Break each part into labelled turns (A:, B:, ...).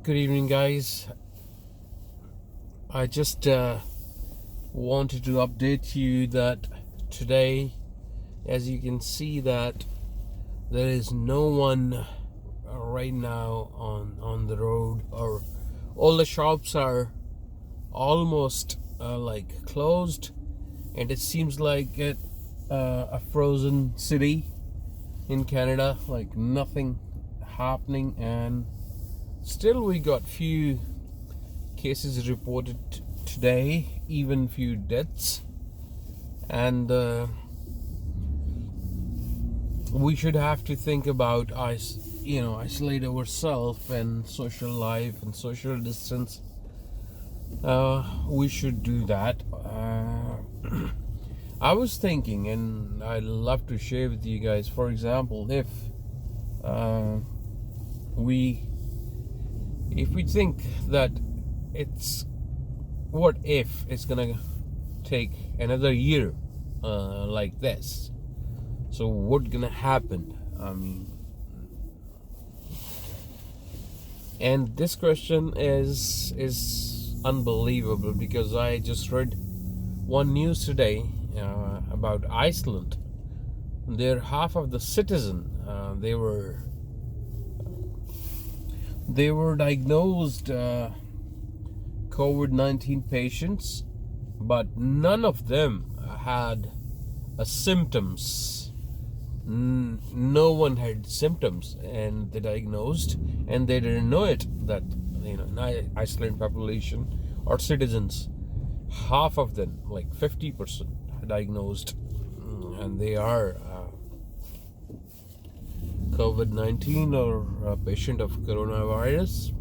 A: Good evening, guys. I just wanted to update you that today, as you can see, that there is no one right now on the road, or all the shops are almost like closed, and it seems like a frozen city in Canada, like nothing happening. And still we got few cases reported today, even few deaths, and we should have to think about isolate ourselves and social life and social distance. We should do that. I was thinking, and I'd love to share with you guys, for example, if we think that what if it's gonna take another year like this, so what's gonna happen? And this question is unbelievable, because I just read one news today about Iceland. They're half of the citizen, they were diagnosed Covid-19 patients, but none of them had symptoms. No one had symptoms, and they diagnosed, and they didn't know it, that Iceland population or citizens, half of them, like 50%, diagnosed, and they are Covid-19 or a patient of coronavirus.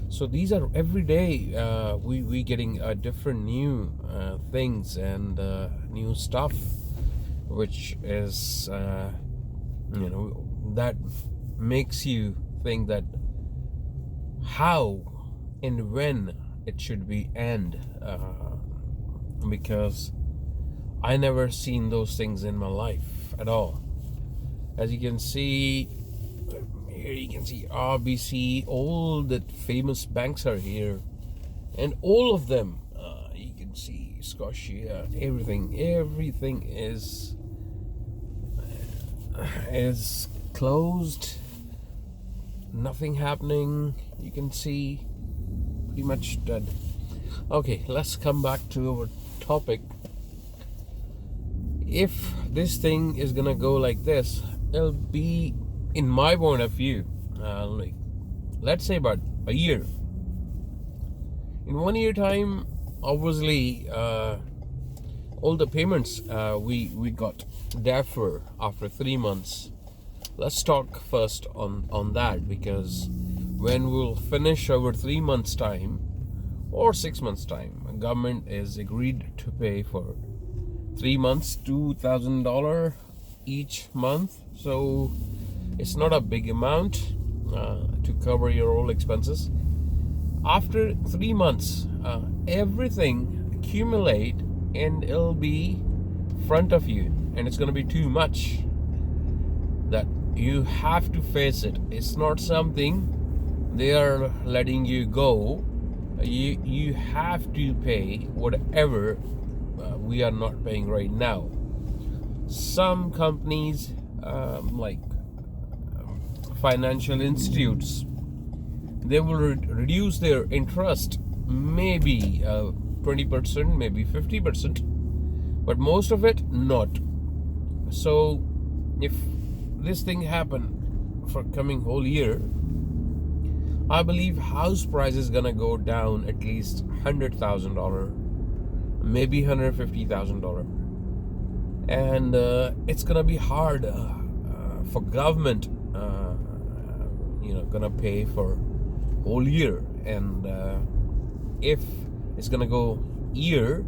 A: So these are every day we getting different new things and new stuff, which is that makes you think that how and when it should be end, because I never seen those things in my life at all. As you can see here, you can see RBC, all the famous banks are here, and all of them, you can see Scotia, everything is closed, nothing happening. You can see pretty much dead. Okay, let's come back to our topic. If this thing is gonna go like this, it'll be, in my point of view, like, let's say about a year. In 1 year time, obviously, all the payments we got deferred after 3 months. Let's talk first on that, because when we'll finish our 3 months time or 6 months time, government is agreed to pay for 3 months $2,000 each month. So it's not a big amount to cover your all expenses. After 3 months, everything accumulate, and it'll be front of you, and it's going to be too much that you have to face it. It's not something they are letting you go. You have to pay whatever we are not paying right now. Some companies, like financial institutes, they will reduce their interest, maybe 20%, maybe 50%, but most of it not. So if this thing happen for coming whole year, I believe house price is gonna go down at least $100,000, maybe $150,000, and it's gonna be hard for government, gonna pay for whole year. And if it's gonna go year,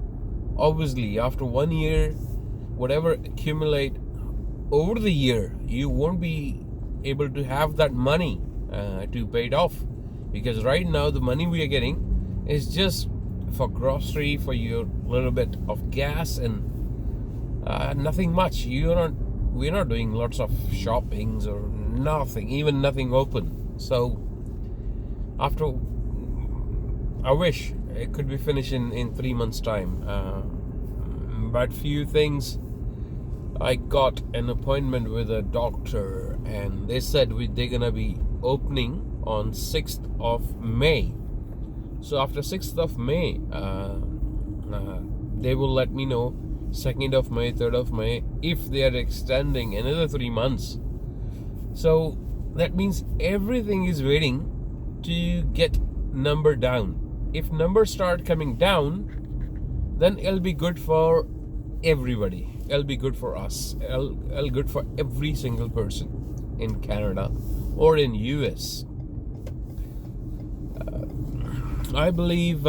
A: obviously after 1 year, whatever accumulate over the year, you won't be able to have that money to pay it off, because right now the money we are getting is just for grocery, for your little bit of gas, and nothing much. We're not doing lots of shoppings or nothing, even nothing open. So After, I wish it could be finished in 3 months time, but few things. I got an appointment with a doctor, and they said they're gonna be opening on 6th of May. So after 6th of May, they will let me know 2nd of May, 3rd of May, if they are extending another 3 months. So that means everything is waiting to get number down. If numbers start coming down, then it'll be good for everybody. It'll be good for us. It'll good for every single person in Canada or in US. I believe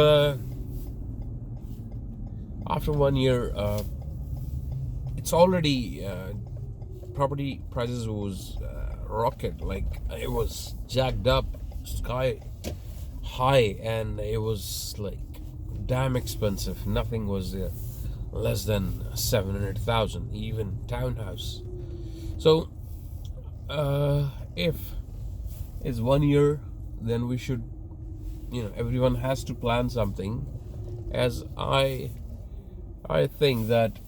A: after 1 year, it's already property prices was rocket, like it was jacked up sky high, and it was like damn expensive. Nothing was less than 700,000, even townhouse. So if it's 1 year, then we should, everyone has to plan something. As I think that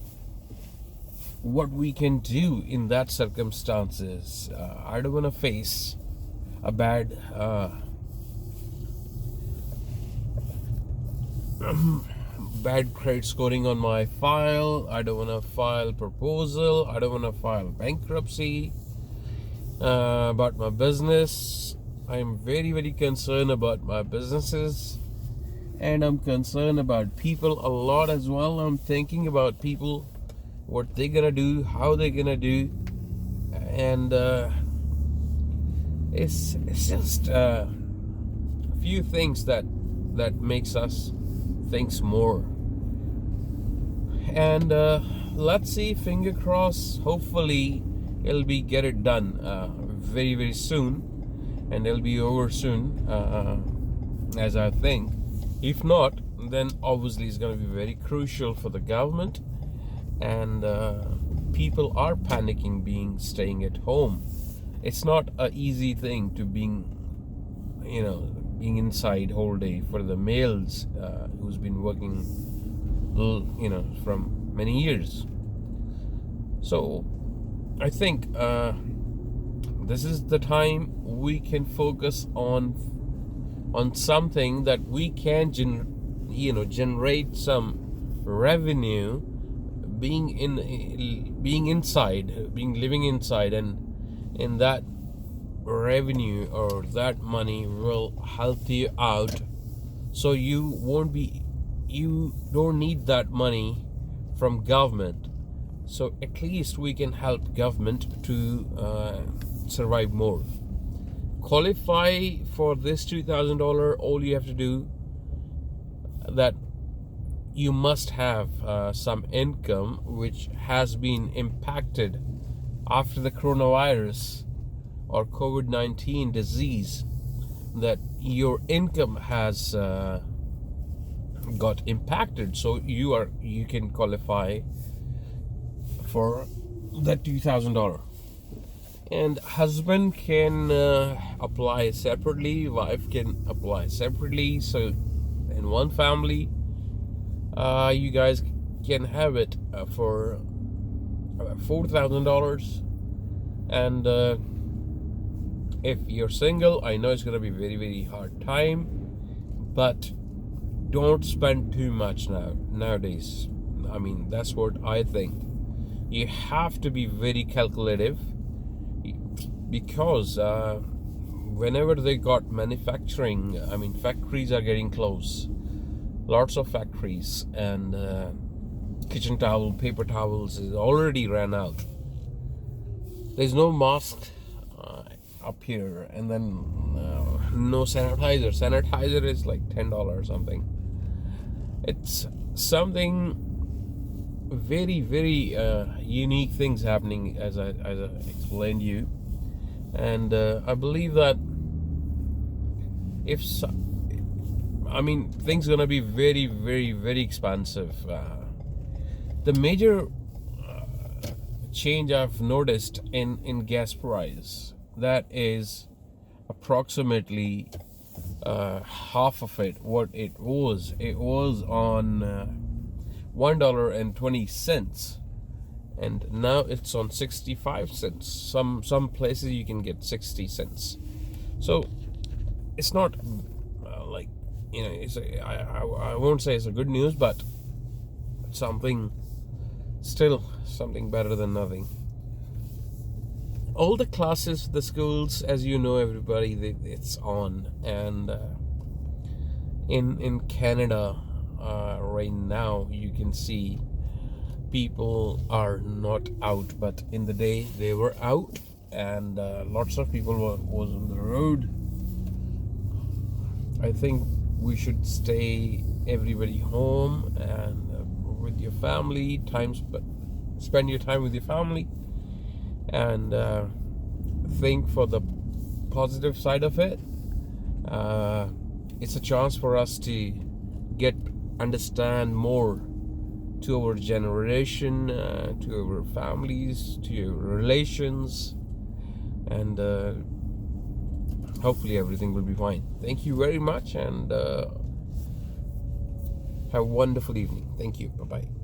A: what we can do in that circumstances, I don't want to face a bad bad credit scoring on my file. I don't want to file proposal. I don't want to file bankruptcy about my business. I'm very, very concerned about my businesses, and I'm concerned about people a lot as well. I'm thinking about people, what they're gonna do, how they're gonna do, and it's just a few things that makes us think more. And let's see, finger crossed. Hopefully, it'll be get it done very, very soon, and it'll be over soon, as I think. If not, then obviously it's going to be very crucial for the government, and people are panicking, staying at home. It's not an easy thing to being inside whole day for the males who's been working, from many years. So I think this is the time we can focus on something that we can generate some revenue, living inside, and in that revenue or that money will help you out, so you don't need that money from government. So at least we can help government to survive more. Qualify for this $2,000. All you have to do, that you must have some income which has been impacted after the coronavirus or Covid-19 disease, that your income has got impacted, so you can qualify for that $2,000. And husband can apply separately, wife can apply separately. So in one family, you guys can have it for $4,000. And if you're single, I know it's going to be very, very hard time, but don't spend too much nowadays. I mean, that's what I think. You have to be very calculative, because whenever they got manufacturing, factories are getting close. Lots of factories, and kitchen towel, paper towels is already ran out. There's no mask up here, and then no sanitizer. Sanitizer is like $10 or something. It's something very, very unique things happening, as I explained to you. And I believe that things gonna be very, very, very expensive. The major change I've noticed in gas price, that is approximately half of it what it was. It was on $1.20, and now it's on 65 cents. Some places you can get 60 cents. So it's not like, I won't say it's a good news, but something better than nothing. All the classes, the schools, as you know, everybody, it's on. And in Canada right now, you can see people are not out, but in the day they were out, and lots of people was on the road. I think we should stay everybody home and with your family, spend your time with your family, and think for the positive side of it. It's a chance for us to understand more to our generation, to our families, to our relations, and hopefully everything will be fine. Thank you very much, and have a wonderful evening. Thank you. Bye-bye.